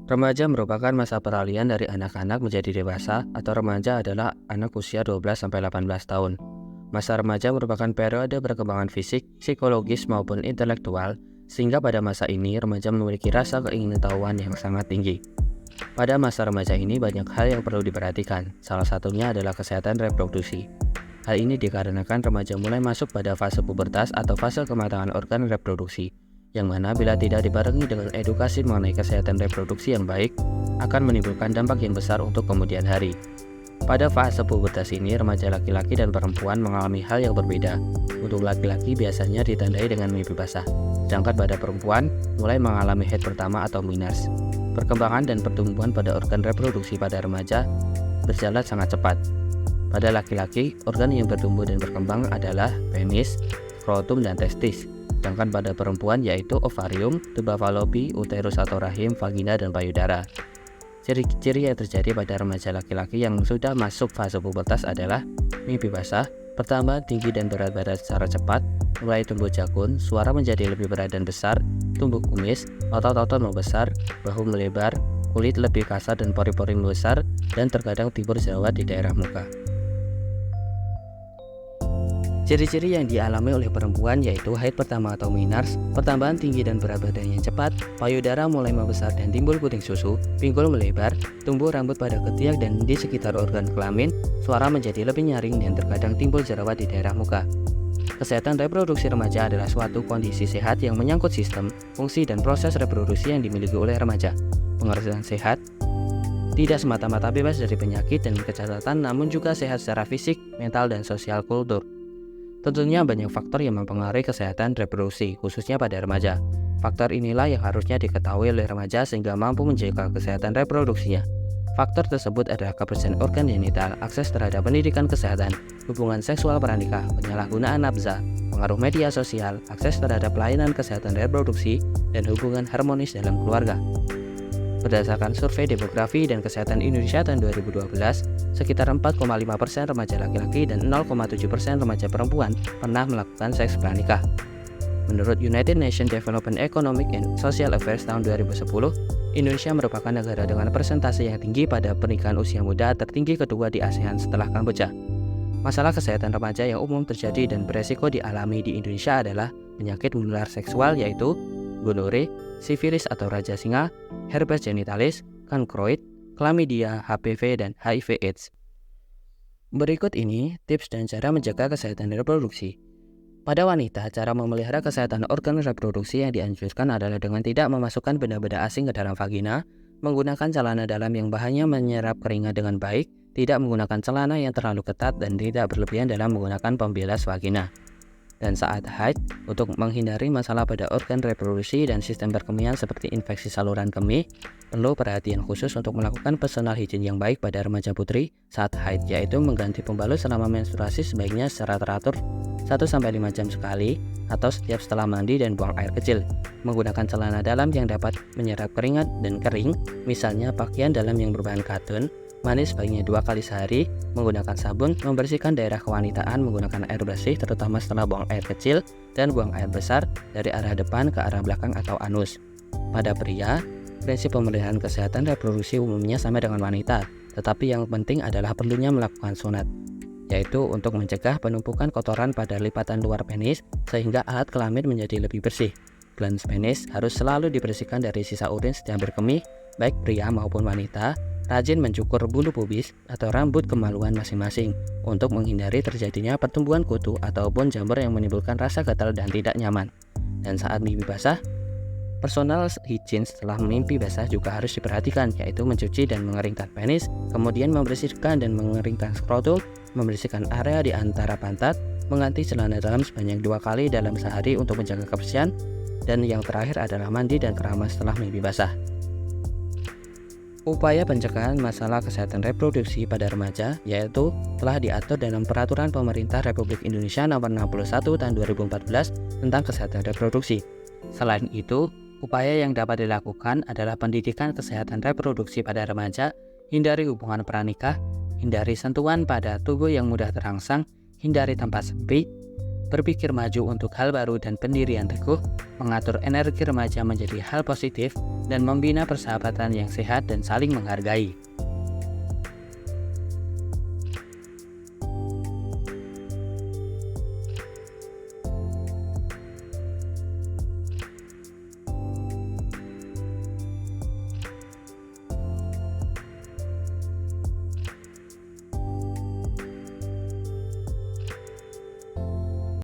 Remaja merupakan masa peralihan dari anak-anak menjadi dewasa atau remaja adalah anak usia 12-18 tahun. Masa remaja merupakan periode perkembangan fisik, psikologis maupun intelektual, sehingga pada masa ini remaja memiliki rasa keingintahuan yang sangat tinggi. Pada masa remaja ini banyak hal yang perlu diperhatikan, salah satunya adalah kesehatan reproduksi. Hal ini dikarenakan remaja mulai masuk pada fase pubertas atau fase kematangan organ reproduksi, yang mana bila tidak dibarengi dengan edukasi mengenai kesehatan reproduksi yang baik, akan menimbulkan dampak yang besar untuk kemudian hari. Pada fase pubertas ini, remaja laki-laki dan perempuan mengalami hal yang berbeda. Untuk laki-laki biasanya ditandai dengan mimpi basah, sedangkan pada perempuan mulai mengalami haid pertama atau menarche. Perkembangan dan pertumbuhan pada organ reproduksi pada remaja berjalan sangat cepat. Pada laki-laki, organ yang bertumbuh dan berkembang adalah penis, skrotum, dan testis. Sedangkan pada perempuan yaitu ovarium, tuba falopi, uterus atau rahim, vagina, dan payudara. Ciri-ciri yang terjadi pada remaja laki-laki yang sudah masuk fase pubertas adalah mimpi basah, pertambahan tinggi dan berat badan secara cepat, mulai tumbuh jakun, suara menjadi lebih berat dan besar, tumbuh kumis, otot-otot membesar, bahu melebar, kulit lebih kasar dan pori-pori membesar, dan terkadang timbul jerawat di daerah muka. Ciri-ciri yang dialami oleh perempuan yaitu haid pertama atau menarche, pertambahan tinggi dan berat badan yang cepat, payudara mulai membesar dan timbul puting susu, pinggul melebar, tumbuh rambut pada ketiak dan di sekitar organ kelamin, suara menjadi lebih nyaring dan terkadang timbul jerawat di daerah muka. Kesehatan reproduksi remaja adalah suatu kondisi sehat yang menyangkut sistem, fungsi, dan proses reproduksi yang dimiliki oleh remaja. Pengertian sehat tidak semata-mata bebas dari penyakit dan kecacatan, namun juga sehat secara fisik, mental, dan sosial kultur. Tentunya banyak faktor yang mempengaruhi kesehatan reproduksi, khususnya pada remaja. Faktor inilah yang harusnya diketahui oleh remaja sehingga mampu menjaga kesehatan reproduksinya. Faktor tersebut adalah kebersihan organ genital, akses terhadap pendidikan kesehatan, hubungan seksual pranikah, penyalahgunaan nafsa, pengaruh media sosial, akses terhadap pelayanan kesehatan reproduksi, dan hubungan harmonis dalam keluarga. Berdasarkan survei demografi dan kesehatan Indonesia tahun 2012, sekitar 4,5% remaja laki-laki dan 0,7% remaja perempuan pernah melakukan seks pranikah. Menurut United Nations Development Economic and Social Affairs tahun 2010, Indonesia merupakan negara dengan persentase yang tinggi pada pernikahan usia muda tertinggi kedua di ASEAN setelah Kamboja. Masalah kesehatan remaja yang umum terjadi dan beresiko dialami di Indonesia adalah penyakit menular seksual yaitu gonore, sifilis atau raja singa, herpes genitalis, kankroid, chlamydia, HPV, dan HIV/AIDS. Berikut ini tips dan cara menjaga kesehatan reproduksi. Pada wanita, cara memelihara kesehatan organ reproduksi yang dianjurkan adalah dengan tidak memasukkan benda-benda asing ke dalam vagina, menggunakan celana dalam yang bahannya menyerap keringat dengan baik, tidak menggunakan celana yang terlalu ketat, dan tidak berlebihan dalam menggunakan pembilas vagina. Dan saat haid, untuk menghindari masalah pada organ reproduksi dan sistem perkemihan seperti infeksi saluran kemih, perlu perhatian khusus untuk melakukan personal hygiene yang baik pada remaja putri saat haid, yaitu mengganti pembalut selama menstruasi sebaiknya secara teratur 1-5 jam sekali atau setiap setelah mandi dan buang air kecil, menggunakan celana dalam yang dapat menyerap keringat dan kering, misalnya pakaian dalam yang berbahan katun, mandi sebaiknya 2 kali sehari, menggunakan sabun, membersihkan daerah kewanitaan menggunakan air bersih terutama setelah buang air kecil, dan buang air besar dari arah depan ke arah belakang atau anus. Pada pria, prinsip pemeliharaan kesehatan reproduksi umumnya sama dengan wanita, tetapi yang penting adalah perlunya melakukan sunat, yaitu untuk mencegah penumpukan kotoran pada lipatan luar penis sehingga alat kelamin menjadi lebih bersih. Glans penis harus selalu dibersihkan dari sisa urin setiap berkemih, baik pria maupun wanita. Rajin mencukur bulu pubis atau rambut kemaluan masing-masing untuk menghindari terjadinya pertumbuhan kutu ataupun jamur yang menimbulkan rasa gatal dan tidak nyaman. Dan saat mimpi basah, personal hygiene setelah mimpi basah juga harus diperhatikan, yaitu mencuci dan mengeringkan penis, kemudian membersihkan dan mengeringkan skrotum, membersihkan area di antara pantat, mengganti celana dalam sebanyak 2 kali dalam sehari untuk menjaga kebersihan, dan yang terakhir adalah mandi dan keramas setelah mimpi basah. Upaya pencegahan masalah kesehatan reproduksi pada remaja yaitu telah diatur dalam Peraturan Pemerintah Republik Indonesia Nomor 61 Tahun 2014 tentang kesehatan reproduksi. Selain itu, upaya yang dapat dilakukan adalah pendidikan kesehatan reproduksi pada remaja, hindari hubungan pranikah, hindari sentuhan pada tubuh yang mudah terangsang, hindari tempat sempit, berpikir maju untuk hal baru dan pendirian teguh, mengatur energi remaja menjadi hal positif, dan membina persahabatan yang sehat dan saling menghargai.